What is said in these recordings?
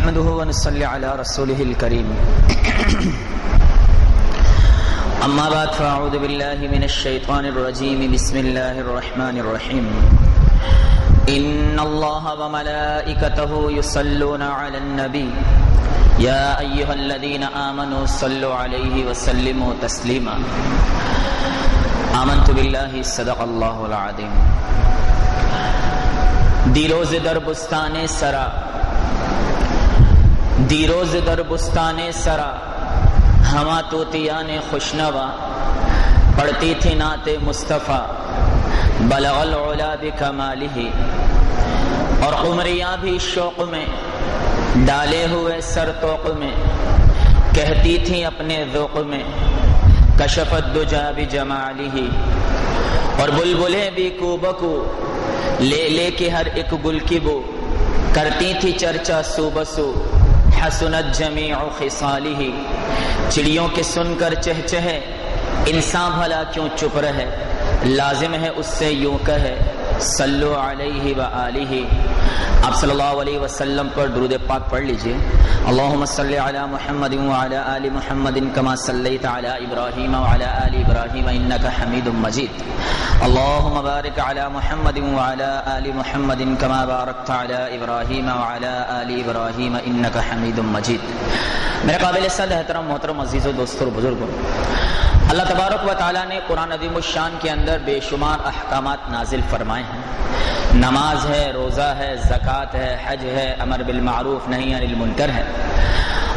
نحمده ونصلي على رسوله الكريم أما بعد فأعوذ بالله من الشيطان الرجيم بسم الله الرحمن الرحيم إن الله وملائكته يصلون على النبي يا أيها الذين آمنوا صلوا عليه وسلموا تسليما آمنت بالله صدق الله العظيم دیروز در بستان سرا دیروز در بستان سرا ہما طوطیان خوشنوا پڑھتی تھی نعت مصطفیٰ بلغ العلا بکمالہ، اور قمریاں بھی شوق میں ڈالے ہوئے سر توق میں کہتی تھی اپنے ذوق میں کشف الدجا بجمالہ، اور بلبلیں بھی کو بکو لے لے کے ہر ایک گل کی بو کرتی تھی چرچا سو بسو حسنت جمیع خصالہ، چڑیوں کے سن کر چہچہے انسان بھلا کیوں چپ رہے، لازم ہے اس سے یوں کہے صلو علیہ وآلہ۔ آپ صلی اللہ علیہ وسلم پر درود پاک پڑھ لیجئے۔ اللہم صلی علی محمد وعلی آل محمد کما صلیت علی ابراہیم وعلی آل ابراہیم انک حمید مجید۔ اللہم بارک علی محمد وعلی آل محمد کما بارکت علی ابراہیم وعلی آل ابراہیم انک حمید مجید۔ میرے قابل صد احترام محترم عزیزوں، دوستوں، بزرگوں، اللہ تبارک و تعالیٰ نے قرآن عظیم الشان کے اندر بے شمار احکامات نازل فرمائے ہیں۔ نماز ہے، روزہ ہے، زکوٰۃ ہے، حج ہے، امر بالمعروف نہی عن المنکر ہے،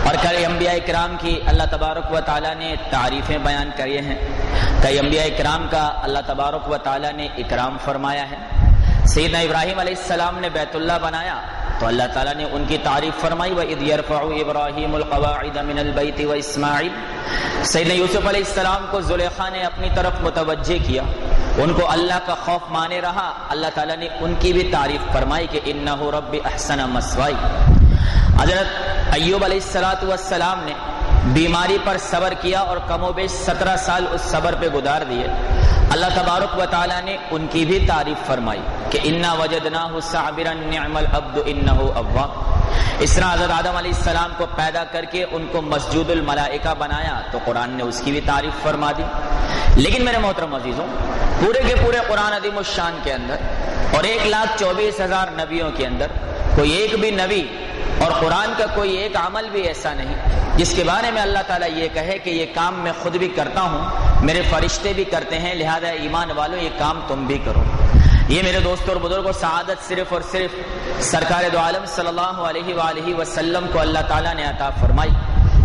اور کئی انبیاء کرام کی اللہ تبارک و تعالیٰ نے تعریفیں بیان کری ہیں، کئی انبیاء کرام کا اللہ تبارک و تعالیٰ نے اکرام فرمایا ہے۔ سیدنا ابراہیم علیہ السلام نے بیت اللہ بنایا تو اللہ تعالیٰ نے ان کی تعریف فرمائی وَإِذْ يَرْفَعُ إِبْرَاهِيمُ الْقَوَاعِدَ مِنَ الْبَيْتِ وَإِسْمَاعِيلُ۔ سیدنا یوسف علیہ السلام کو زلیخا نے اپنی طرف متوجہ کیا، ان کو اللہ کا خوف مانے رہا، اللہ تعالیٰ نے ان کی بھی تعریف فرمائی کہ اِنَّهُ رَبِّ أَحْسَنَ مَثْوَايَ۔ حضرت ایوب علیہ السلام نے بیماری پر صبر کیا اور کم و بیش 17 سال اس صبر پہ گزار دیے، اللہ تبارک و تعالیٰ نے ان کی بھی تعریف فرمائی کہ انا وجدناہ صابرا نعم العبد انہ اواب۔ اس طرح حضرت آدم علیہ السلام کو پیدا کر کے ان کو مسجود الملائکہ بنایا تو قرآن نے اس کی بھی تعریف فرما دی۔ لیکن میرے محترم عزیزوں، پورے کے پورے قرآن عظیم الشان کے اندر اور 1,24,000 نبیوں کے اندر کوئی ایک بھی نبی اور قرآن کا کوئی ایک عمل بھی ایسا نہیں جس کے بارے میں اللہ تعالیٰ یہ کہے کہ یہ کام میں خود بھی کرتا ہوں، میرے فرشتے بھی کرتے ہیں، لہذا ایمان والوں یہ کام تم بھی کرو۔ یہ میرے دوستوں اور بزرگوں، سعادت صرف اور صرف سرکار دو عالم صلی اللہ علیہ وآلہ وسلم کو اللہ تعالیٰ نے عطا فرمائی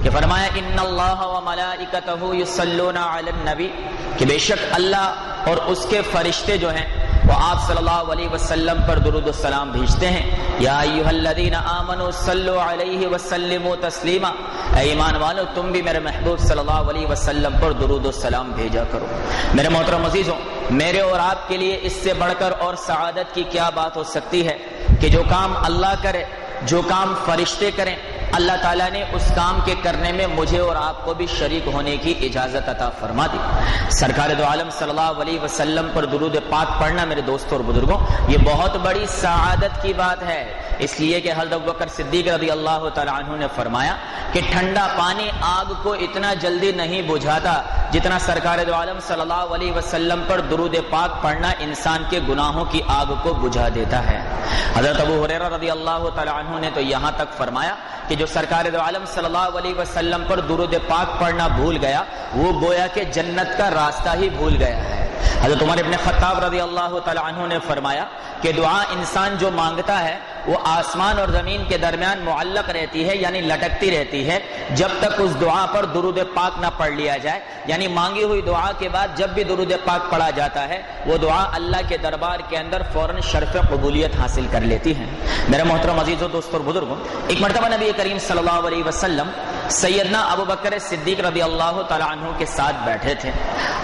کہ فرمایا ان اللہ وملائکتہ یصلون علی النبی، کہ بے شک اللہ اور اس کے فرشتے جو ہیں وہ آپ صلی اللہ علیہ وسلم پر درود و سلام بھیجتے ہیں۔ یا ایھا الذین آمنوا صلوا علیہ وسلموا تسلیما، اے ایمان والو تم بھی میرے محبوب صلی اللہ علیہ وسلم پر درود و سلام بھیجا کرو۔ میرے محترم عزیزوں، میرے اور آپ کے لیے اس سے بڑھ کر اور سعادت کی کیا بات ہو سکتی ہے کہ جو کام اللہ کرے، جو کام فرشتے کریں، اللہ تعالیٰ نے اس کام کے کرنے میں مجھے اور آپ کو بھی شریک ہونے کی اجازت عطا فرما دی۔ سرکار دو عالم صلی اللہ علیہ وسلم پر درود پاک پڑھنا میرے دوستوں اور بزرگوں یہ بہت بڑی سعادت کی بات ہے، اس لیے کہ حضرت ابوبکر صدیق رضی اللہ تعالیٰ عنہ نے فرمایا کہ ٹھنڈا پانی آگ کو اتنا جلدی نہیں بجھاتا جتنا سرکار دو عالم صلی اللہ علیہ وسلم پر درود پاک پڑھنا انسان کے گناہوں کی آگ کو بجھا دیتا ہے۔ حضرت ابو ہریرہ رضی اللہ تعالیٰ عنہ نے تو یہاں تک فرمایا کہ جو سرکار دو عالم صلی اللہ علیہ وسلم پر درود پاک پڑھنا بھول گیا وہ گویا کہ جنت کا راستہ ہی بھول گیا ہے۔ حضرت عمر ابن خطاب رضی اللہ تعالیٰ عنہ نے فرمایا کہ دعا انسان جو مانگتا ہے وہ آسمان اور زمین کے درمیان معلق رہتی ہے، یعنی لٹکتی رہتی ہے، جب تک اس دعا پر درود پاک نہ پڑھ لیا جائے، یعنی مانگی ہوئی دعا کے بعد جب بھی درود پاک پڑھا جاتا ہے وہ دعا اللہ کے دربار کے اندر فوراً شرف قبولیت حاصل کر لیتی ہے۔ میرے محترم عزیزوں، دوستوں اور بزرگوں، ایک مرتبہ نبی کریم صلی اللہ علیہ وسلم سیدنا ابوبکر صدیق رضی اللہ تعالیٰ عنہ کے ساتھ بیٹھے تھے۔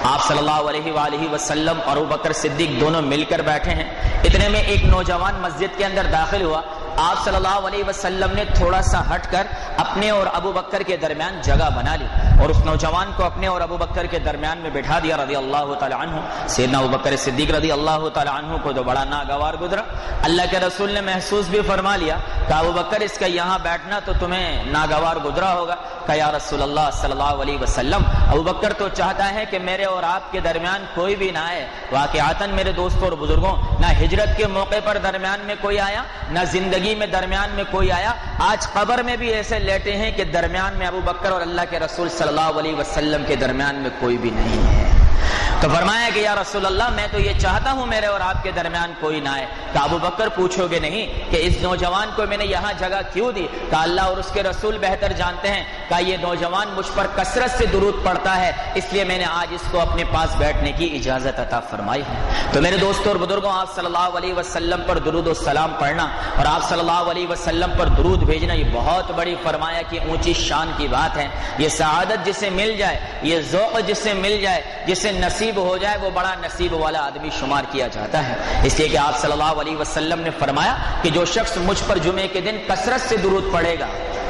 آپ صلی اللہ علیہ وآلہ وسلم اور ابوبکر صدیق دونوں مل کر بیٹھے ہیں، اتنے میں ایک نوجوان مسجد کے اندر داخل ہوا، آپ صلی اللہ علیہ وسلم نے تھوڑا سا ہٹ کر اپنے اور ابو بکر کے درمیان جگہ بنا لی اور اس نوجوان کو اپنے اور ابو بکر کے درمیان میں بٹھا دیا رضی اللہ تعالی عنہ۔ سیدنا ابو بکر صدیق رضی اللہ تعالی عنہ کو تو بڑا ناگوار گزرا۔ اللہ کے رسول نے محسوس بھی فرما لیا کہ ابو بکر اس کا یہاں بیٹھنا تو تمہیں ناگوار گزرا ہوگا۔ کہ یا رسول اللہ صلی اللہ علیہ وسلم، ابو بکر تو چاہتا ہے کہ میرے اور آپ کے درمیان کوئی بھی نہ آئے۔ واقعاتاً میرے دوستوں اور بزرگوں، نہ ہجرت کے موقع پر درمیان میں کوئی آیا، نہ زندگی میں درمیان میں کوئی آیا۔ آج قبر میں بھی ایسے لیٹے ہیں کہ درمیان میں ابو بکر اور اللہ کے رسول صلی اللہ علیہ وسلم کے درمیان میں کوئی بھی نہیں ہے۔ تو فرمایا کہ یا رسول اللہ میں تو یہ چاہتا ہوں میرے اور آپ کے درمیان کوئی نہ آئے۔ کہ ابو بکر پوچھو گے نہیں کہ اس نوجوان کو میں نے یہاں جگہ کیوں دی؟ کہ اللہ اور اس کے رسول بہتر جانتے ہیں کہ یہ نوجوان مجھ پر کثرت سے درود پڑھتا ہے، اس لیے میں نے آج اس کو اپنے پاس بیٹھنے کی اجازت عطا فرمائی ہے۔ تو میرے دوستوں اور بزرگوں، آپ صلی اللہ علیہ وسلم پر درود و سلام پڑھنا اور آپ صلی اللہ علیہ وسلم پر درود بھیجنا یہ بہت بڑی فرمایا کہ اونچی شان کی بات ہے۔ یہ سعادت جسے مل جائے، یہ ذوق جسے مل جائے، جسے نصیب ہو جائے، وہ بڑا نصیب والا آدمی شمار کیا جاتا ہے۔ اس لیے کہ آپ صلی اللہ علیہ وسلم نے فرمایا کہ جو شخص مجھ پر جمعے کے دن کثرت سے درود پڑھے گا،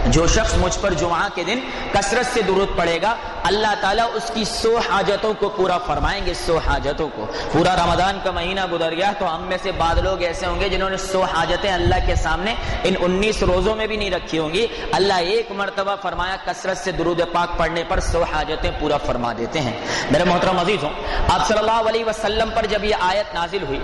جو شخص مجھ پر جمعہ کے دن کثرت سے درود پڑھے گا، اللہ تعالیٰ اس کی 100 حاجتوں کو پورا فرمائیں گے۔ 100 حاجتوں کو۔ پورا رمضان کا مہینہ گزر گیا تو ہم میں سے بعض لوگ ایسے ہوں گے جنہوں نے 100 حاجتیں اللہ کے سامنے ان 19 روزوں میں بھی نہیں رکھی ہوں گی۔ اللہ ایک مرتبہ فرمایا کثرت سے درود پاک پڑھنے پر 100 حاجتیں پورا فرما دیتے ہیں۔ میرے محترم عزیزوں، آپ صلی اللہ علیہ وسلم پر جب یہ آیت نازل ہوئی،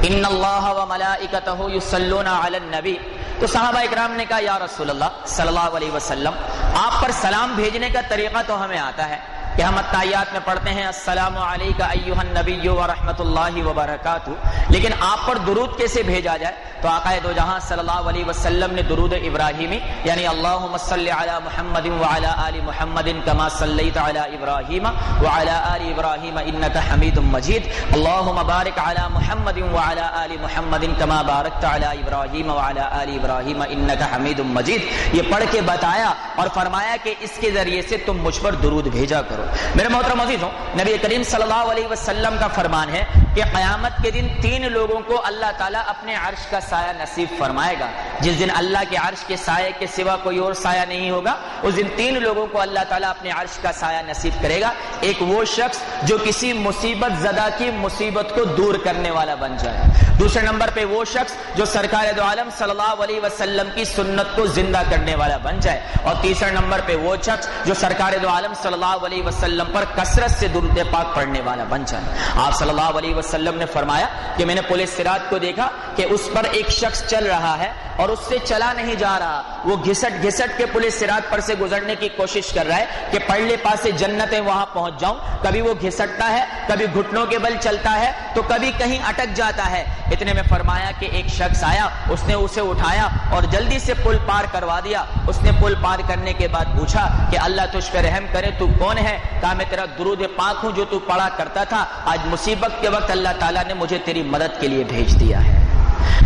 ان اللہ و ملائکتہ یصلون علی النبی، تو صحابہ اکرام نے کہا یا رسول اللہ صلی اللہ علیہ وسلم، آپ پر سلام بھیجنے کا طریقہ تو ہمیں آتا ہے کہ ہم التحیات میں پڑھتے ہیں السلام علیک ایھا النبی ورحمۃ اللہ وبرکاتہ، لیکن آپ پر درود کیسے بھیجا جائے؟ تو آقا دو جہاں صلی اللہ علیہ وسلم نے درود ابراہیمی یعنی اللہم صلی علی محمد وعلی آل محمد کما صلیت علی ابراہیم وعلی آل ابراہیم انک حمید مجید، اللہم بارک علی محمد وعلی آل محمد کما بارکت علی ابراہیم وعلی آل ابراہیم انک حمید مجید، یہ پڑھ کے بتایا اور فرمایا کہ اس کے ذریعے سے تم مجھ پر درود بھیجا کرو۔ میرے محترم عزیزوں، نبی کریم صلی اللہ علیہ وسلم کا فرمان ہے کہ قیامت کے دن 3 لوگوں کو اللہ تعالیٰ اپنے عرش کا سایہ نصیب فرمائے گا۔ جس دن اللہ کے عرش کے سایہ کے سوا کوئی اور سایہ نہیں ہوگا، اس دن 3 لوگوں کو اللہ تعالیٰ اپنے عرش کا سایہ نصیب کرے گا۔ ایک وہ شخص جو کسی مصیبت زدہ کی مصیبت کو دور کرنے والا بن جائے، دوسرے نمبر پہ وہ شخص جو سرکار دو عالم صلی اللہ علیہ وسلم کی سنت کو زندہ کرنے والا بن جائے، اور تیسرے نمبر پہ وہ شخص جو سرکار دو عالم صلی اللہ علیہ وسلم پر کثرت سے درود پاک پڑھنے والا بن جائے۔ آپ صلی اللہ علیہ وسلم نے فرمایا کہ میں نے پل صراط کو دیکھا کہ اس پر ایک شخص چل رہا ہے اور اس سے چلا نہیں جا رہا، وہ گھسٹ گھسٹ کے پل صراط پر سے گزرنے کی کوشش کر رہا ہے کہ پہلے پاسے جنتیں وہاں پہنچ جاؤں۔ کبھی وہ گھسٹتا ہے، کبھی گھٹنوں کے بل چلتا ہے، تو کبھی کہیں اٹک جاتا ہے۔ اتنے میں فرمایا کہ ایک شخص آیا، اس نے اسے اٹھایا اور جلدی سے پل پار کروا دیا۔ اس نے پل پار کرنے کے بعد پوچھا کہ اللہ تجھ پہ رحم کرے، تو کون ہے؟ کہا میں تیرا درود پاک ہوں جو تو پڑھا کرتا تھا، آج مصیبت کے وقت اللہ تعالیٰ نے مجھے تیری مدد کے لیے بھیج دیا ہے۔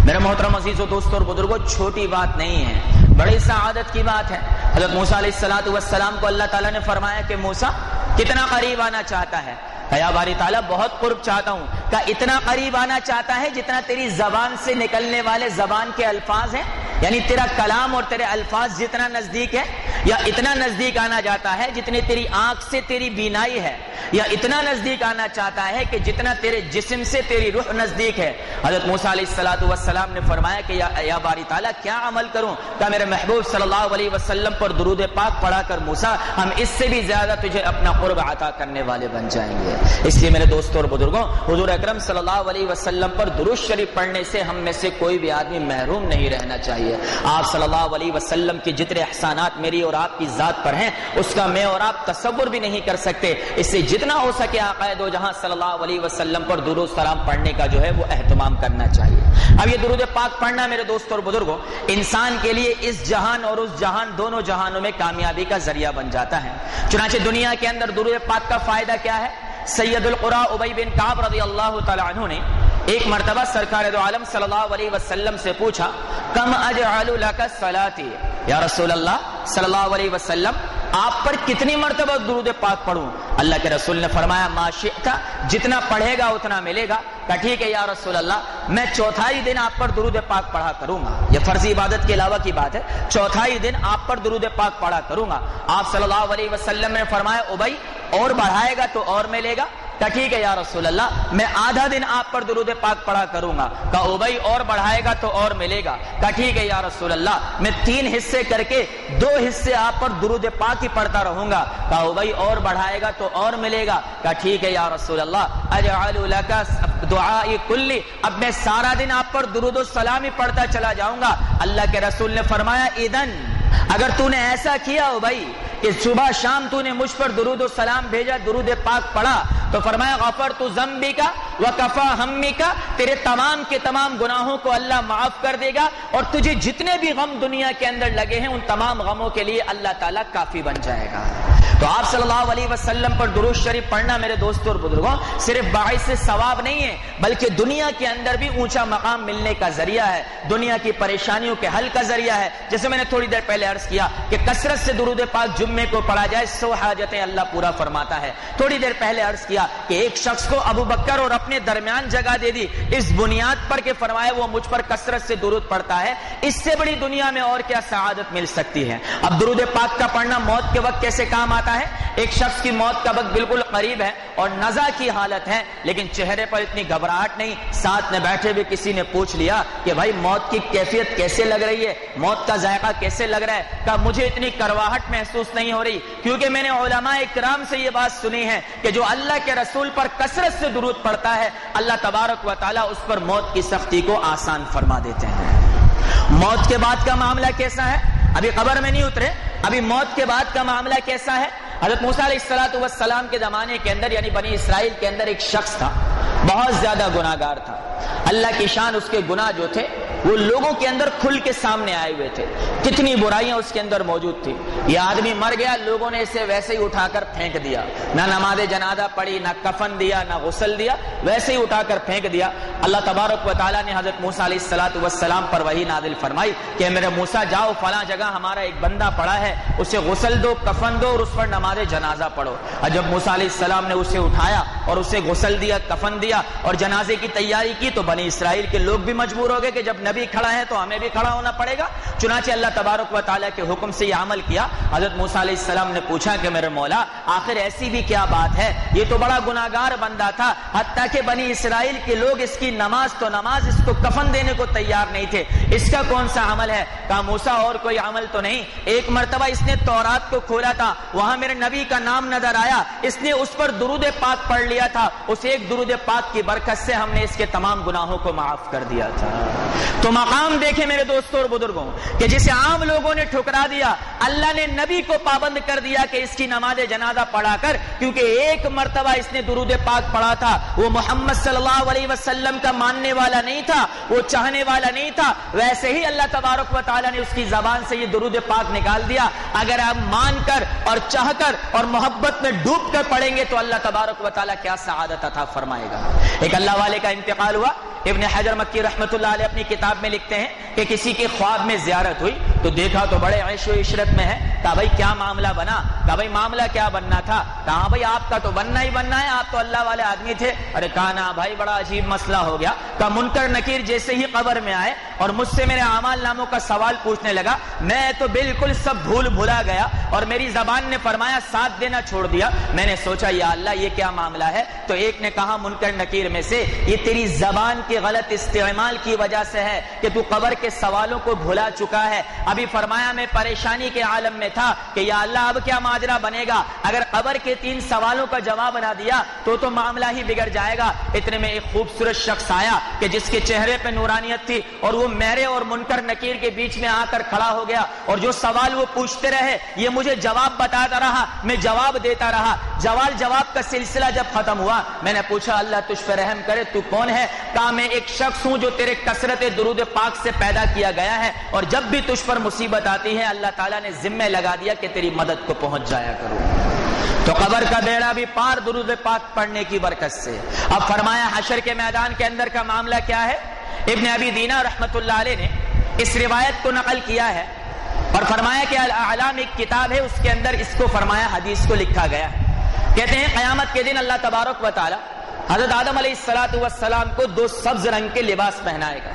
میرے محترم عزیزوں، دوستوں اور بزرگوں، چھوٹی بات نہیں ہے، بڑی سعادت کی بات ہے۔ حضرت موسیٰ علیہ السلام کو اللہ تعالیٰ نے فرمایا کہ موسیٰ کتنا قریب آنا چاہتا ہے؟ یا باری تعالیٰ بہت قرب چاہتا ہوں۔ کہ اتنا قریب آنا چاہتا ہے جتنا تیری زبان سے نکلنے والے زبان کے الفاظ ہیں، یعنی تیرا کلام اور تیرے الفاظ جتنا نزدیک ہے، یا اتنا نزدیک آنا چاہتا ہے جتنے تیری آنکھ سے تیری بینائی ہے، یا اتنا نزدیک آنا چاہتا ہے کہ جتنا تیرے جسم سے تیری روح نزدیک ہے؟ حضرت موسیٰ علیہ السلام نے فرمایا کہ یا باری تعالیٰ کیا عمل کروں؟ کہ میرے محبوب صلی اللہ علیہ وسلم پر درود پاک پڑھا کر موسیٰ ہم اس سے بھی زیادہ تجھے اپنا قرب عطا کرنے والے بن جائیں گے۔ اس لیے میرے دوستوں اور بزرگوں، حضور اکرم صلی اللہ علیہ وسلم پر درود شریف پڑھنے سے ہم میں سے کوئی بھی آدمی محروم نہیں رہنا چاہیے۔ آپ صلی اللہ علیہ وسلم کے جتنے احسانات میری اور آپ کی ذات پر ہیں، اس کا میں اور آپ تصور بھی نہیں کر سکتے۔ اس سے جتنا ہو سکے آقا دو جہاں صلی اللہ علیہ وسلم پر درود سلام پڑھنے کا جو ہے وہ اہتمام کرنا چاہیے۔ اب یہ درود پاک پڑھنا میرے دوستوں اور بزرگوں انسان کے لیے اس جہان اور اس جہان دونوں جہانوں میں کامیابی کا ذریعہ بن جاتا ہے۔ چنانچہ دنیا کے اندر درود پاک کا فائدہ کیا ہے؟ سید القرا ابی بن کعب رضی اللہ تعالی عنہ نے ایک مرتبہ سرکار دو عالم صلی اللہ علیہ وسلم سے پوچھا کم اجعل لک صلاتی، یا رسول اللہ صلی اللہ علیہ وسلم آپ پر کتنی مرتبہ درود پاک پڑھوں؟ اللہ کے رسول نے فرمایا ما شئت، جتنا پڑھے گا اتنا ملے گا۔ کہا ٹھیک ہے یا رسول اللہ، میں چوتھائی دن آپ پر درود پاک پڑھا کروں گا۔ یہ فرضی عبادت کے علاوہ کی بات ہے، چوتھائی دن آپ پر درود پاک پڑھا کروں گا۔ آپ صلی اللہ علیہ وسلم نے فرمایا ابی اور بڑھائے گا تو اور ملے گا؟ کہا ٹھیک ہے یا رسول اللہ، میں آدھا دن آپ پر درود پاک پڑھا کروں گا۔ کہا ابی اور بڑھائے گا تو اور ملے گا؟ کہا ٹھیک ہے یا رسول اللہ، میں 3 حصے کر کے 2 حصے آپ پر درود پاک ہی پڑھتا رہوں گا۔ کہا ابی اور بڑھائے گا تو اور ملے گا؟ کہا ٹھیک ہے یا رسول اللہ، اجعل لک دعائی کلی، اب میں سارا دن آپ پر درود و سلام ہی پڑھتا چلا جاؤں گا۔ اللہ کے رسول نے فرمایا اذن، اگر تو نے ایسا کیا ابی کہ صبح شام تو نے مجھ پر درود و سلام بھیجا، درود پاک پڑھا، تو فرمایا غفرت ذنبک وکفا ہمک، تیرے تمام کے تمام گناہوں کو اللہ معاف کر دے گا، اور تجھے جتنے بھی غم دنیا کے اندر لگے ہیں ان تمام غموں کے لیے اللہ تعالیٰ کافی بن جائے گا۔ تو آپ صلی اللہ علیہ وسلم پر درود شریف پڑھنا میرے دوستوں اور بزرگوں صرف باعث ثواب نہیں ہے، بلکہ دنیا کے اندر بھی اونچا مقام ملنے کا ذریعہ ہے، دنیا کی پریشانیوں کے حل کا ذریعہ ہے۔ جیسے میں نے تھوڑی دیر پہلے عرض کیا کہ کثرت سے درود پاک جمعے کو پڑھا جائے 100 حاجتیں اللہ پورا فرماتا ہے۔ تھوڑی دیر پہلے عرض کیا کہ ایک شخص کو ابو بکر اور اپنے درمیان جگہ دے دی، اس بنیاد پر کہ فرمایا وہ مجھ پر کثرت سے درود پڑھتا ہے، اس سے بڑی دنیا میں اور کیا سعادت مل سکتی ہے۔ اب درود پاک کا پڑھنا موت کے وقت کیسے کام آتا ہے؟ ایک شخص کی موت کا وقت بالکل قریب ہے اور نزع کی حالت ہے، لیکن چہرے پر اتنی گھبراہٹ نہیں، ساتھ میں بیٹھے ہوئے کسی نے پوچھ لیا کہ بھائی موت کی کیفیت کیسے لگ رہی ہے، موت کا ذائقہ کیسے لگ رہا ہے؟ کہا مجھے اتنی کرواہٹ محسوس نہیں ہو رہی، کیونکہ میں نے علماء اکرام سے یہ بات سنی ہے کہ جو اللہ کے رسول پر کثرت سے درود پڑھتا ہے اللہ تبارک و تعالیٰ اس پر موت کی سختی کو آسان فرما دیتے ہیں۔ موت کے بعد کا معاملہ کیسا ہے؟ ابھی قبر میں نہیں اترے، ابھی موت کے بعد کا معاملہ کیسا ہے؟ حضرت موسیٰ علیہ السلام کے زمانے کے اندر یعنی بنی اسرائیل کے اندر ایک شخص تھا، بہت زیادہ گناہگار تھا۔ اللہ کی شان اس کے گناہ جو تھے وہ لوگوں کے اندر کھل کے سامنے آئے ہوئے تھے، کتنی برائیاں اس کے اندر موجود تھی۔ یہ آدمی مر گیا، لوگوں نے اسے ویسے ہی اٹھا کر پھینک دیا، نہ نماز جنازہ پڑھی، نہ کفن دیا، نہ غسل دیا، ویسے ہی اٹھا کر پھینک دیا۔ اللہ تبارک و تعالیٰ نے حضرت موسیٰ علیہ السلام پر وحی نازل فرمائی کہ میرے موسیٰ جاؤ فلاں جگہ ہمارا ایک بندہ پڑا ہے، اسے غسل دو، کفن دو اور اس پر نماز جنازہ پڑھو۔ اور جب موسیٰ علیہ السلام نے اسے اٹھایا اور اسے غسل دیا، کفن دیا اور جنازے کی تیاری کی تو بنی اسرائیل کے لوگ بھی مجبور ہو گئے کہ جب نبی کھڑا ہے تو ہمیں بھی کھڑا ہونا پڑے گا۔ چنانچہ اللہ تبارک و تعالیٰ کے حکم سے یہ عمل کیا۔ حضرت موسیٰ علیہ السلام نے پوچھا کہ میرے مولا آخر ایسی بھی کیا بات ہے، یہ تو بڑا گناہگار بندہ تھا، حتیٰ کہ بنی اسرائیل کے لوگ اس کی نماز تو نماز، اس کو کفن دینے کو تیار نہیں تھے، اس کا کون سا عمل ہے؟ کہا موسیٰ اور کوئی عمل تو نہیں، ایک مرتبہ اس نے تورات کو کھولا تھا، وہاں میرے نبی کا نام نظر آیا، اس نے اس پر درود پاک پڑھ لیا تھا، اس ایک درود پاک کی برکت سے ہم نے اس کے تمام گناہوں کو معاف کر دیا تھا۔ تو مقام دیکھیں میرے دوستوں اور بزرگوں کہ جسے عام لوگوں نے ٹھکرا دیا، اللہ نے نبی کو پابند کر دیا کہ اس کی نماز جنازہ پڑھا کر، کیونکہ ایک مرتبہ اس نے درود پاک پڑھا تھا، وہ محمد صلی اللہ علیہ وسلم کا ماننے والا نہیں تھا، وہ چاہنے والا نہیں تھا، ویسے ہی اللہ تبارک و تعالیٰ نے اس کی زبان سے یہ درود پاک نکال دیا۔ اگر آپ مان کر اور چاہ کر اور محبت میں ڈوب کر پڑھیں گے تو اللہ تبارک و تعالیٰ کیا سعادت عطا فرمائے گا۔ ایک اللہ والے کا انتقال ہوا، ابن حجر مکی رحمت اللہ علیہ اپنی کتاب میں لکھتے ہیں کہ کسی کے خواب میں زیارت ہوئی تو دیکھا تو بڑے عیش و عشرت میں ہے۔ کہا بھائی کیا معاملہ بنا؟ کہا بھائی معاملہ کیا بننا تھا؟ کہا بھائی آپ کا تو بننا ہی بننا ہے، آپ تو اللہ والے آدمی تھے۔ ارے کہا نا بھائی بڑا عجیب مسئلہ ہو گیا۔ کہا منکر نکیر جیسے ہی قبر میں آئے اور مجھ سے میرے اعمال ناموں کا سوال پوچھنے لگا، میں تو بالکل سب بھولا گیا اور میری زبان نے فرمایا ساتھ دینا چھوڑ دیا۔ میں نے سوچا یا اللہ یہ کیا معاملہ ہے؟ تو ایک نے کہا منکر نکیر میں سے، یہ تیری زبان کی غلط استعمال کی وجہ سے ہے کہ تو قبر کے سوالوں کو بھلا چکا ہے۔ ابھی فرمایا میں پریشانی کے عالم میں تھا کہ یا اللہ اب کیا ماجرا بنے گا، اگر قبر کے 3 سوالوں کا جواب نہ دیا تو معاملہ ہی بگڑ جائے گا۔ اتنے میں ایک خوبصورت شخص آیا کہ جس کے چہرے پہ نورانیت تھی اور وہ میرے اور منکر نکیر کے بیچ میں آ کر کھڑا ہو گیا، اور جو سوال وہ پوچھتے رہے یہ مجھے جواب بتاتا رہا، میں جواب دیتا رہا۔ جواب کا سلسلہ جب ختم ہوا میں نے پوچھا اللہ تجھ پہ رحم کرے تو کون ہے؟ کہا میں ایک شخص ہوں جو تیرے کثرت درود پاک سے پیدا کیا گیا ہے، اور جب بھی تجھ پر مصیبت آتی ہے اللہ تعالیٰ نے ذمہ لگا دیا کہ تیری مدد کو پہنچ جایا کروں۔ تو قبر کا بیڑا بھی پار درود پاک پڑھنے کی برکت سے۔ اب فرمایا حشر کے میدان کے اندر کا معاملہ کیا ہے؟ ابن ابی دینا رحمت اللہ علیہ نے اس روایت کو نقل کیا ہے اور فرمایا کہ الاعلام ایک کتاب ہے، اس کے اندر اس کو فرمایا حدیث کو لکھا گیا ہے۔ کہتے ہیں قیامت کے دن اللہ تبارک و تعالی حضرت آدم علیہ السلام کو 2 سبز رنگ کے لباس پہنائے گا،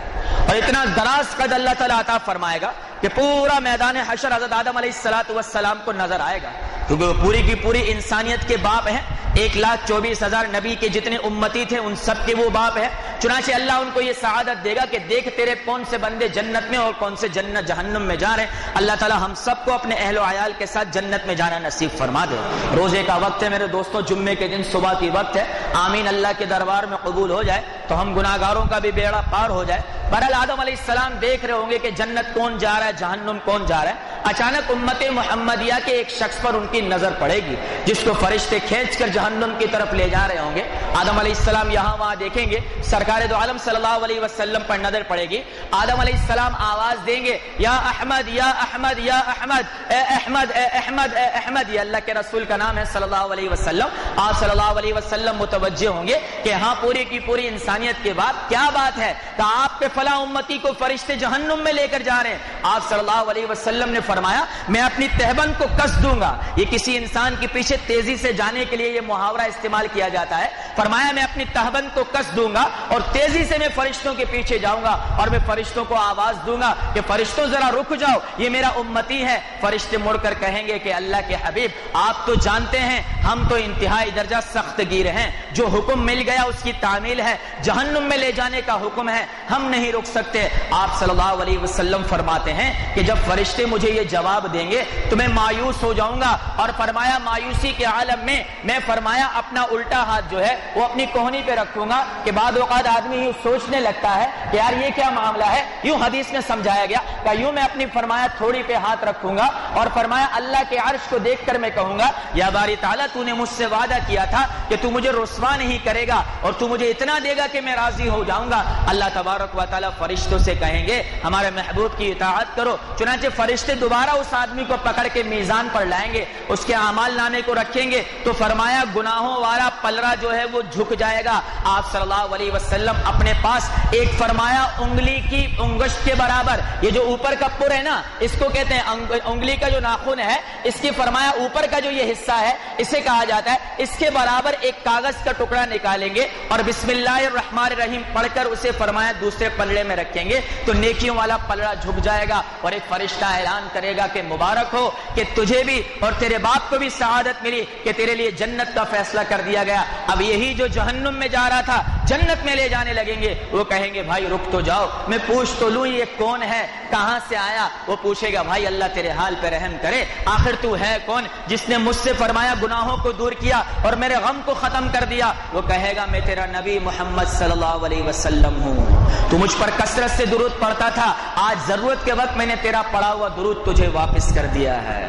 اور اتنا دراز قد اللہ تعالیٰ عطا فرمائے گا کہ پورا میدان حشر حضرت آدم علیہ السلام کو نظر آئے گا، کیونکہ وہ پوری کی پوری انسانیت کے باپ ہیں۔ 1,24,000 نبی کے جتنے امتی تھے ان سب کے وہ باپ ہے۔ چنانچہ اللہ ان کو یہ سعادت دے گا کہ دیکھ تیرے کون سے بندے جنت میں اور کون سے جہنم میں جا رہے ہیں۔ اللہ تعالیٰ ہم سب کو اپنے اہل و عیال کے ساتھ جنت میں جانا نصیب فرما دے۔ روزے کا وقت ہے میرے دوستوں، جمعے کے دن صبح کی وقت ہے، آمین اللہ کے دربار میں قبول ہو جائے تو ہم گناہگاروں کا بھی بیڑا پار ہو جائے۔ بہرحال آدم علیہ السلام دیکھ رہے ہوں گے کہ جنت کون جا رہا ہے، جہنم کون جا رہا ہے۔ اچانک امت محمدیہ کے ایک شخص پر ان کی نظر پڑے گی جس کو فرشتے کھینچ کر جہنم کی طرف لے جا رہے ہوں گے۔ آدم علیہ السلام یہاں وہاں دیکھیں گے، سرکار دو عالم صلی اللہ علیہ وسلم پر نظر پڑے گی۔ آدم علیہ السلام آواز دیں گے، یا احمد یا احمد یا احمد، اے احمد اے احمد اے احمد۔ یہ اللہ کے رسول کا نام ہے صلی اللہ علیہ وسلم۔ آپ صلی اللہ علیہ وسلم متوجہ ہوں گے کہ ہاں پوری کی پوری انسانیت کے بعد کیا بات ہے کہ آپ کے فلاں امتی کو فرشتے جہنم میں لے کر جا رہے ہیں۔ آپ صلی اللہ علیہ وسلم نے فرمایا میں اپنی تہبند کو کس دوں گا۔ یہ کسی انسان کے پیچھے تیزی سے جانے کے لیے یہ محاورہ استعمال کیا جاتا ہے۔ فرمایا میں اپنی تہبند کو کس دوں گا اور تیزی سے میں فرشتوں کے پیچھے جاؤں گا اور میں فرشتوں کو آواز دوں گا کہ فرشتوں ذرا رک جاؤ، یہ میرا امتی ہے۔ فرشتے مڑ کر کہیں گے کہ اللہ کے حبیب آپ تو جانتے ہیں ہم تو انتہائی درجہ سخت گیر ہیں، جو حکم مل گیا اس کی تعمیل ہے، جہنم میں لے جانے کا حکم ہے، ہم نہیں رک سکتے۔ آپ صلی اللہ علیہ وسلم فرماتے ہیں کہ جب فرشتے مجھے یہ جواب دیں گے تو میں مایوس ہو جاؤں گا، اور فرمایا مایوسی کے عالم میں فرمایا اپنا الٹا ہاتھ جو ہے وہ اپنی کوہنی پہ رکھوں گا کہ بعد اوقات آدمی یوں سوچنے لگتا ہے کہ یار یہ کیا معاملہ ہے، یوں حدیث میں سمجھایا گیا کہ یوں میں اپنی فرمایا تھوڑی پہ ہاتھ رکھوں گا اور فرمایا اللہ کے عرش کو دیکھ کر میں کہوں گا یا باری تعالیٰ تو نے مجھ سے وعدہ کیا تھا کہ تو مجھے رسوا نہیں کرے گا اور تو مجھے اتنا دے گا کہ میں راضی ہو جاؤں گا۔ اللہ تبارک و تعالیٰ فرشتوں سے کہیں گے ہمارے محبوب کی اطاعت کرو۔ چنانچہ فرشتے دوبارہ اس آدمی کو پکڑ کے میزان پر لائیں گے، اس کے اعمال نامے کو رکھیں گے تو فرمایا گناہوں والا پلڑا جو ہے وہ جھک جائے گا۔ آپ صلی اللہ علیہ وسلم اپنے پاس ایک فرمایا انگلی کی انگشت کے برابر، یہ جو اوپر کا پر ہے نا اس کو کہتے ہیں انگلی کا جو ناخن ہے اس کی فرمایا اوپر کا جو یہ حصہ ہے اسے کہا جاتا ہے، اس کے برابر ایک کاغذ کا ٹکڑا نکالیں گے اور بسم اللہ الرحمن الرحیم پڑھ کر اسے فرمایا دوسرے پلڑے میں رکھیں گے تو نیکیوں والا پلڑا جھک جائے گا اور ایک فرشتہ اعلان کرے گا کہ مبارک ہو کہ تجھے بھی اور تیرے باپ کو بھی سعادت ملی کہ تیرے لیے جنت کا فیصلہ کر دیا گیا۔ اب یہی جو جہنم میں جا رہا تھا جنت میں لے جانے لگیں گے، وہ کہیں گے بھائی رک تو جاؤ، میں پوچھ تو لوں یہ کون ہے، کہاں سے آیا۔ وہ پوچھے گا بھائی اللہ تیرے حال پہ رحم کرے، آخر تو ہے کون جس نے مجھ سے فرمایا گناہوں کو دور کیا اور میرے غم کو ختم کر دیا۔ وہ کہے گا میں تیرا نبی محمد صلی اللہ علیہ وسلم ہوں، تو مجھ پر کثرت سے درود پڑھتا تھا، آج ضرورت کے وقت میں نے تیرا پڑھا ہوا درود تجھے واپس کر دیا ہے۔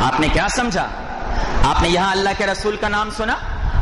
آپ نے کیا سمجھا؟ آپ نے یہاں اللہ کے رسول کا نام سنا،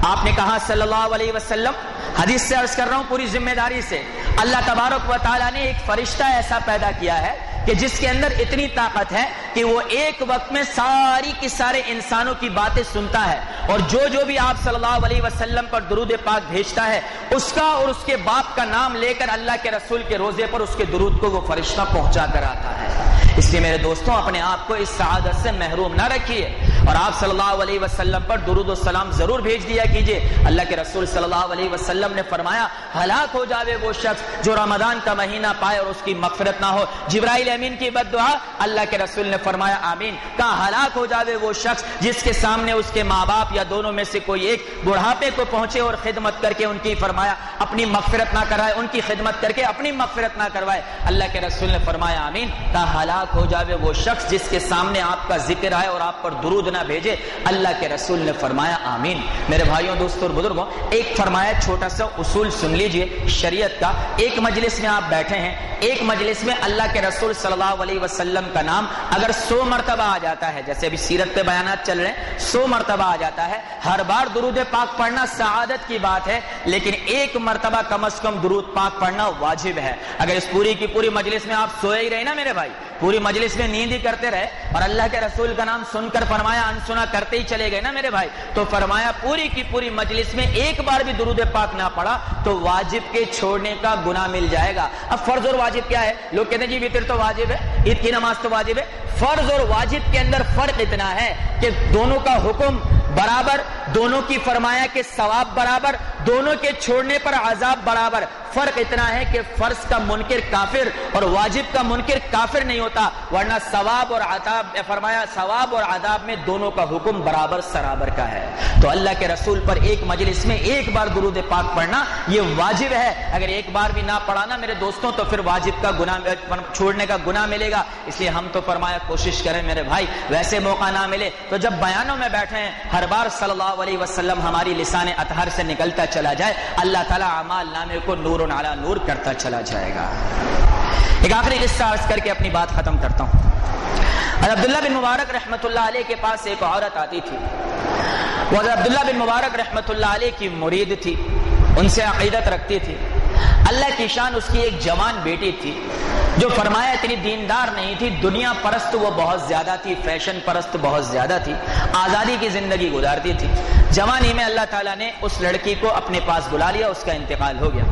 آپ نے کہا صلی اللہ علیہ وسلم۔ حدیث سے عرض کر رہا ہوں پوری ذمہ داری سے، اللہ تبارک و تعالیٰ نے ایک فرشتہ ایسا پیدا کیا ہے کہ جس کے اندر اتنی طاقت ہے کہ وہ ایک وقت میں ساری کی سارے انسانوں کی باتیں سنتا ہے، اور جو بھی آپ صلی اللہ علیہ وسلم پر درود پاک بھیجتا ہے اس کا اور اس کے باپ کا نام لے کر اللہ کے رسول کے روزے پر اس کے درود کو وہ فرشتہ پہنچا کر آتا ہے۔ اس لیے میرے دوستوں اپنے آپ کو اس سعادت سے محروم نہ رکھیے اور آپ صلی اللہ علیہ وسلم پر درود و سلام ضرور بھیج دیا کیجئے۔ اللہ کے رسول صلی اللہ علیہ وسلم نے فرمایا ہلاک ہو جاوے وہ شخص جو رمضان کا مہینہ پائے اور اس کی مغفرت نہ ہو۔ جبرائیل امین کی بد دعا، اللہ کے رسول نے فرمایا آمین۔ کہا ہلاک ہو جاوے وہ شخص جس کے سامنے اس کے ماں باپ یا دونوں میں سے کوئی ایک بڑھاپے کو پہنچے اور خدمت کر کے ان کی فرمایا اپنی مغفرت نہ کروائے، ان کی خدمت کر کے اپنی مغفرت نہ کروائے۔ اللہ کے رسول نے فرمایا آمین۔ کہا ہلاک ہو جاوے وہ شخص جس کے سامنے آپ کا ذکر آئے اور آپ پر درود نہ بھیجے۔ اللہ کے رسول نے فرمایا آمین۔ میرے بھائیوں دوستوں اور بزرگوں، ایک فرمایا چھوٹا سا اصول سن لیجئے شریعت کا۔ ایک مجلس میں آپ بیٹھے ہیں، ایک مجلس میں اللہ کے رسول صلی اللہ علیہ وسلم کا نام اگر 100 مرتبہ آ جاتا ہے، جیسے ابھی سیرت پہ بیانات چل رہے ہیں، 100 مرتبہ آ جاتا ہے، ہر بار درود پاک پڑھنا سعادت کی بات ہے، لیکن ایک مرتبہ کم از کم درود پاک پڑھنا واجب ہے۔ اگر اس پوری کی پوری مجلس میں آپ سوئے ہی رہے نا میرے بھائی، پوری مجلس میں نیند ہی کرتے رہے اور اللہ کے رسول کا نام سن کر فرمایا انسنا کرتے ہی چلے گئے نا میرے بھائی، تو فرمایا پوری کی پوری مجلس میں ایک بار بھی درود پاک نہ پڑھا تو واجب کے چھوڑنے کا گناہ مل جائے گا۔ اب فرض اور واجب کیا ہے؟ لوگ کہتے ہیں جی وتر تو واجب ہے، عید کی نماز تو واجب ہے۔ فرض اور واجب کے اندر فرق اتنا ہے کہ دونوں کا حکم برابر، دونوں کی فرمایا کہ ثواب برابر، دونوں کے چھوڑنے پر عذاب برابر۔ فرق اتنا ہے کہ فرض کا منکر کافر اور واجب کا منکر کافر نہیں ہوتا، ورنہ ثواب اور عذاب، فرمایا ثواب اور عذاب میں دونوں کا حکم برابر سرابر کا ہے۔ تو اللہ کے رسول پر ایک مجلس میں ایک بار درود پاک پڑھنا یہ واجب ہے۔ اگر ایک بار بھی نہ پڑھانا میرے دوستوں تو پھر واجب کا گناہ چھوڑنے کا گناہ ملے گا۔ اس لیے ہم تو فرمایا کوشش کریں میرے بھائی، ویسے موقع نہ ملے تو جب بیانوں میں بیٹھے ہیں ہر بار صلی اللہ علیہ وسلم ہماری لسان اطہر سے نکلتا چلا جائے، اللہ تعالیٰ اعمال نامے کو نور علی نور کرتا چلا جائے گا۔ ایک آخری قصہ عرض کر کے اپنی بات ختم کرتا ہوں۔ عبداللہ بن مبارک رحمۃ اللہ علیہ کے پاس ایک عورت آتی تھی، وہ عبداللہ بن مبارک رحمۃ اللہ علیہ کی مرید تھی، ان سے عقیدت رکھتی تھی۔ اللہ کی شان اس کی ایک جوان بیٹی تھی جو فرمایا اتنی دیندار نہیں تھی، دنیا پرست وہ بہت زیادہ تھی، فیشن پرست بہت زیادہ تھی، آزادی کی زندگی گزارتی تھی۔ جوانی میں اللہ تعالیٰ نے اس لڑکی کو اپنے پاس بلا لیا، اس کا انتقال ہو گیا۔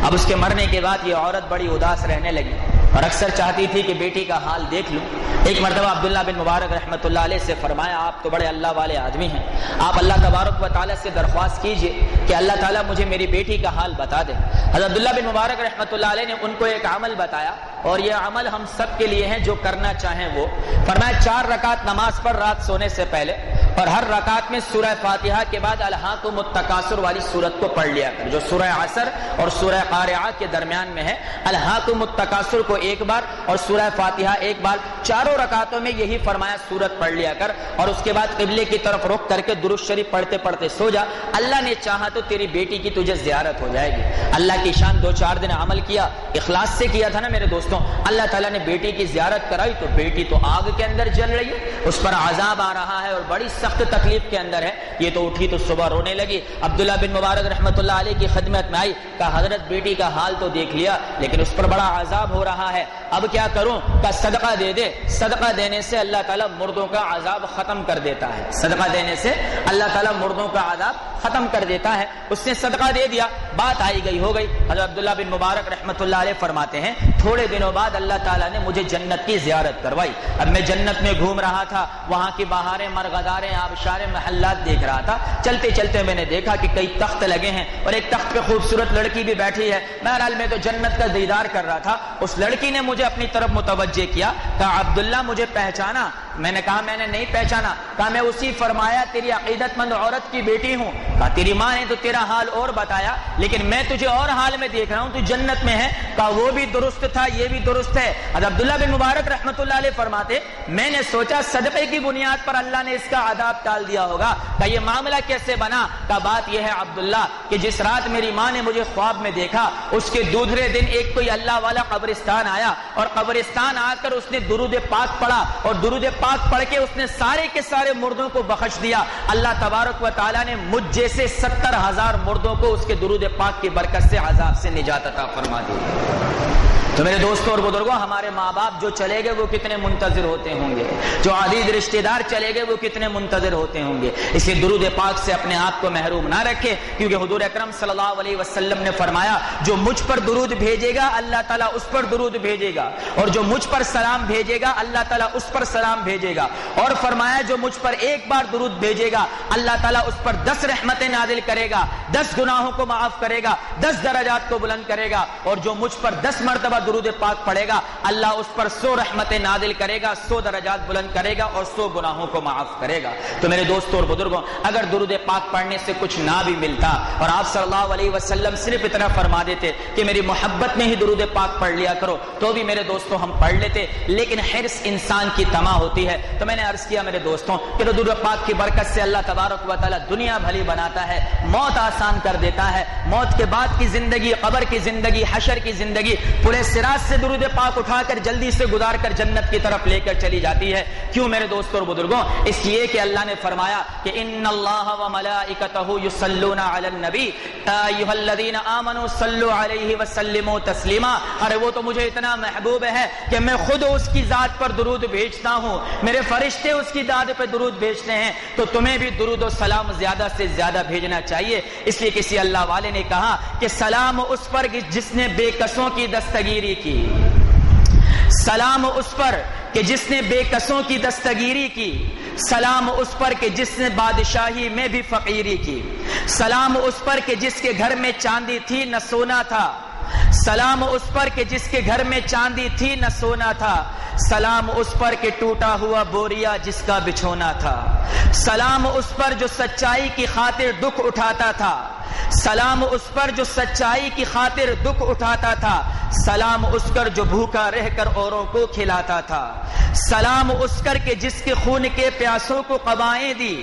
اب اس کے مرنے کے بعد یہ عورت بڑی اداس رہنے لگی اور اکثر چاہتی تھی کہ بیٹی کا حال دیکھ لوں۔ ایک مرتبہ عبداللہ بن مبارک رحمۃ اللہ علیہ سے فرمایا آپ تو بڑے اللہ والے آدمی ہیں، آپ اللہ تبارک و تعالیٰ سے درخواست کیجئے کہ اللہ تعالیٰ مجھے میری بیٹی کا حال بتا دے۔ حضرت عبداللہ بن مبارک رحمۃ اللہ علیہ نے ان کو ایک عمل بتایا اور یہ عمل ہم سب کے لیے ہیں جو کرنا چاہیں وہ۔ فرمایا 4 رکعت نماز پڑھ رات سونے سے پہلے، اور ہر رکعت میں سورہ فاتحہ کے بعد الہاکم التکاثر والی سورت کو پڑھ لیا کر، جو سورہ عصر اور سورہ قارعہ کے درمیان میں ہے۔ الہاکم التکاثر کو ایک بار اور سورہ فاتحہ ایک بار، چاروں رکعتوں میں یہی فرمایا سورت پڑھ لیا کر، اور اس کے بعد قبلے کی طرف رخ کر کے درود شریف پڑھتے پڑھتے سو جا، اللہ نے چاہا تو تیری بیٹی کی تجھے زیارت ہو جائے گی۔ اللہ کی شان 2-4 دن عمل کیا، اخلاص سے کیا تھا نا میرے دوستوں، اللہ تعالیٰ نے بیٹی کی زیارت کرائی تو بیٹی تو آگ کے اندر جل رہی ہے، اس پر عذاب آ رہا ہے اور بڑی سخت تکلیف کے اندر ہے۔ یہ تو اٹھی تو صبح رونے لگی، عبداللہ بن مبارک رحمۃ اللہ علیہ کی خدمت میں آئی، کہا حضرت بیٹی کا حال تو دیکھ لیا لیکن اس پر بڑا عذاب ہو رہا ہے، اب کیا کروں؟ کہا صدقہ دے دے، صدقہ دینے سے اللہ تعالیٰ مردوں کا عذاب ختم کر دیتا ہے، صدقہ دینے سے اللہ تعالیٰ مردوں کا عذاب ختم کر دیتا ہے۔ اس نے صدقہ دے دیا، بات آئی گئی ہو گئی۔ حضرت عبداللہ بن مبارک رحمۃ اللہ علیہ فرماتے ہیں تھوڑے دنوں بعد اللہ تعالیٰ نے مجھے جنت کی زیارت کروائی۔ اب میں جنت میں گھوم رہا تھا، وہاں کی بہاریں، مرغداریں، آبشار، محلات دیکھ رہا تھا۔ چلتے چلتے میں نے دیکھا کہ کئی تخت لگے ہیں اور ایک تخت پہ خوبصورت لڑکی بھی بیٹھی ہے۔ بہرحال میں تو جنت کا دیدار کر رہا تھا، اس لڑکی نے مجھے اپنی طرف متوجہ کیا، کہا عبداللہ مجھے پہچانا؟ میں نے کہا میں نے نہیں پہچانا۔ کہا میں اسی فرمایا تیری عقیدت مند عورت کی بیٹی ہوں۔ کہا تیری ماں نے تو تیرا حال اور بتایا لیکن میں تجھے اور حال میں دیکھ رہا ہوں، تو جنت میں ہے۔ کہا وہ بھی درست تھا، یہ بھی درست ہے۔ حضرت عبداللہ بن مبارک رحمۃ اللہ علیہ فرماتے میں نے سوچا صدقے کی بنیاد پر اللہ نے اس کا عذاب ٹال دیا ہوگا۔ کہا یہ معاملہ کیسے بنا؟ کہا بات یہ ہے عبداللہ کہ جس رات میری ماں نے مجھے خواب میں دیکھا، اس کے دوسرے دن ایک کوئی اللہ والا قبرستان آیا اور قبرستان آ کر اس نے درود پاک پڑھا اور درود پاک پڑھ کے اس نے سارے کے سارے مردوں کو بخش دیا۔ اللہ تبارک و تعالیٰ نے مجھ جیسے 70,000 مردوں کو اس کے درود پاک کی برکت سے عذاب سے نجات عطا فرما دی۔ تو میرے دوستوں اور بزرگوں، ہمارے ماں باپ جو چلے گئے وہ کتنے منتظر ہوتے ہوں گے، جو عزیز رشتہ دار چلے گئے وہ کتنے منتظر ہوتے ہوں گے۔ اس لیے درود پاک سے اپنے آپ کو محروم نہ رکھے، کیونکہ حضور اکرم صلی اللہ علیہ وسلم نے فرمایا جو مجھ پر درود بھیجے گا اللہ تعالیٰ اس پر درود بھیجے گا، اور جو مجھ پر سلام بھیجے گا اللہ تعالیٰ اس پر سلام بھیجے گا، اور فرمایا جو مجھ پر ایک بار درود بھیجے گا اللہ تعالیٰ اس پر 10 رحمتیں نازل کرے گا، 10 گناہوں کو معاف کرے گا، 10 درجات کو بلند کرے گا، اور جو مجھ پر 10 مرتبہ درود پاک پڑھے گا اللہ اس پر 100 رحمتیں نازل کرے گا، 100 درجات بلند کرے گا اور 100 گناہوں کو معاف کرے گا۔ تو میرے دوستوں اور بزرگوں، اگر درود پاک پڑھنے سے کچھ نہ بھی ملتا اور آپ صلی اللہ علیہ وسلم صرف اتنا فرما دیتے کہ میری محبت میں ہی درود پاک پڑھ لیا کرو، تو بھی میرے دوستوں ہم پڑھ لیتے، لیکن حرص انسان کی طمع ہوتی ہے۔ تو میں نے عرض کیا میرے دوستوں کہ درود پاک کی برکت سے اللہ تبارک و تعالی دنیا بھلی بناتا ہے، موت آسان کر دیتا ہے، موت کے بعد کی زندگی، قبر کی زندگی، حشر کی زندگی، پورے صراط سے درود پاک اٹھا کر جلدی سے گزار کر جنت کی طرف لے کر چلی جاتی ہے۔ کیوں میرے دوستوں اور بزرگوں؟ اس لیے کہ اللہ نے فرمایا کہ ان اللہ و ملائکتہ یصلون علی النبی ایھا الذین آمنوا صلوا علیہ وسلموا تسلیما۔ ارے وہ تو مجھے اتنا محبوب ہے کہ میں خود اس کی ذات پر درود بھیجتا ہوں، میرے فرشتے اس کی ذات پہ درود بھیجتے ہیں، تو تمہیں بھی درود و سلام زیادہ سے زیادہ بھیجنا چاہیے۔ اس لیے کسی اللہ والے نے کہا کہ سلام اس پر جس نے بے کسوں کی دستگیری کی، سلام اس پر کہ جس نے بے کسوں کی دستگیری کی، سلام اس پر کہ جس نے بادشاہی میں بھی فقیری کی، سلام اس پر کہ جس کے گھر میں چاندی تھی نہ سونا تھا، سلام اس پر کہ جس کے گھر میں چاندی تھی نہ سونا تھا، سلام اس پر کہ ٹوٹا ہوا بوریا جس کا بچھونا تھا، سلام اس پر جو سچائی کی خاطر دکھ اٹھاتا تھا، سلام اس پر جو سچائی کی خاطر دکھ اٹھاتا تھا، سلام اس پر جو بھوکا رہ کر اوروں کو کھلاتا تھا، سلام اس پر کہ جس کے خون کے پیاسوں کو قبائیں دی،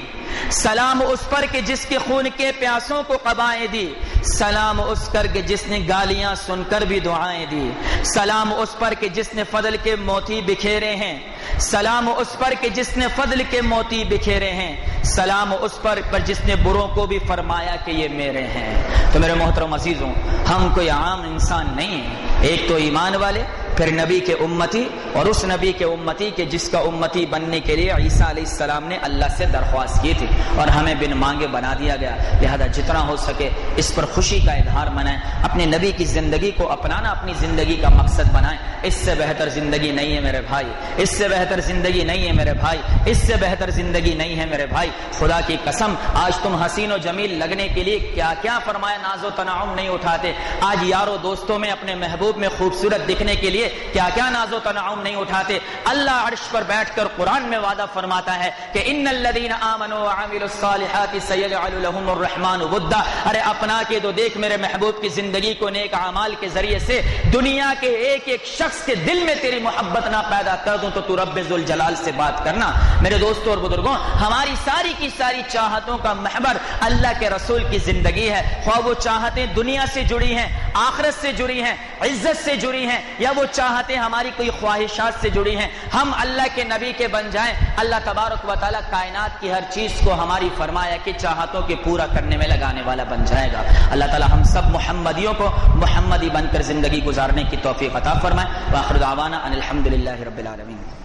سلام اس پر کہ جس کے خون کے پیاسوں کو قبائیں دی، سلام اس پر کہ جس نے گالیاں سن کر بھی دعائیں دی، سلام اس پر کہ جس نے فضل کے موتی بکھیرے ہیں، سلام اس پر کہ جس نے فضل کے موتی بکھیرے ہیں، سلام اس پر جس نے بروں کو بھی فرمایا کہ یہ میرے ہیں۔ تو میرے محترم عزیزوں، ہم کوئی عام انسان نہیں ہیں، ایک تو ایمان والے، پھر نبی کے امتی، اور اس نبی کے امتی کے جس کا امتی بننے کے لیے عیسیٰ علیہ السلام نے اللہ سے درخواست کی تھی اور ہمیں بن مانگے بنا دیا گیا، لہذا جتنا ہو سکے اس پر خوشی کا اظہار منائیں، اپنے نبی کی زندگی کو اپنانا اپنی زندگی کا مقصد بنائیں۔ اس سے بہتر زندگی نہیں ہے میرے بھائی، اس سے بہتر زندگی نہیں ہے میرے بھائی، اس سے بہتر زندگی نہیں ہے میرے بھائی۔ خدا کی قسم، آج تم حسین و جمیل لگنے کے لیے کیا کیا فرمایا ناز و تنعم نہیں اٹھاتے، آج یاروں دوستوں میں اپنے محبوب میں خوبصورت دکھنے کے لیے کیا کیا ناز و تنعم نہیں اٹھاتے۔ اللہ عرش پر بیٹھ کر قرآن میں وعدہ فرماتا ہے کہ ان الذین آمنوا وعملوا الصالحات سیجعل لهم الرحمن ودا، ارے اپنا کے تو دیکھ میرے محبوب کی زندگی کو نیک اعمال کے ذریعے سے دنیا کے ایک ایک شخص کے دل میں تیری محبت نہ پیدا کر دوں تو رب ذوالجلال سے بات کرنا۔ میرے دوستوں اور بزرگوں، ہماری ساری کی ساری چاہتوں کا محور اللہ کے رسول کی زندگی ہے، خواہ وہ چاہتیں دنیا سے جڑی ہیں، آخرت سے جڑی ہیں، عزت سے جڑی ہیں، یا وہ چاہتیں ہماری کوئی خواہشات سے جڑی ہیں، ہم اللہ کے نبی کے بن جائیں۔ اللہ تبارک و تعالیٰ کائنات کی ہر چیز کو ہماری فرمایا کہ چاہتوں کے پورا کرنے میں لگانے والا بن جائے گا۔ اللہ تعالیٰ ہم سب محمدیوں کو محمدی بن کر زندگی گزارنے کی توفیق عطا فرمائے۔ وآخر دعوانا ان الحمدللہ رب العالمین۔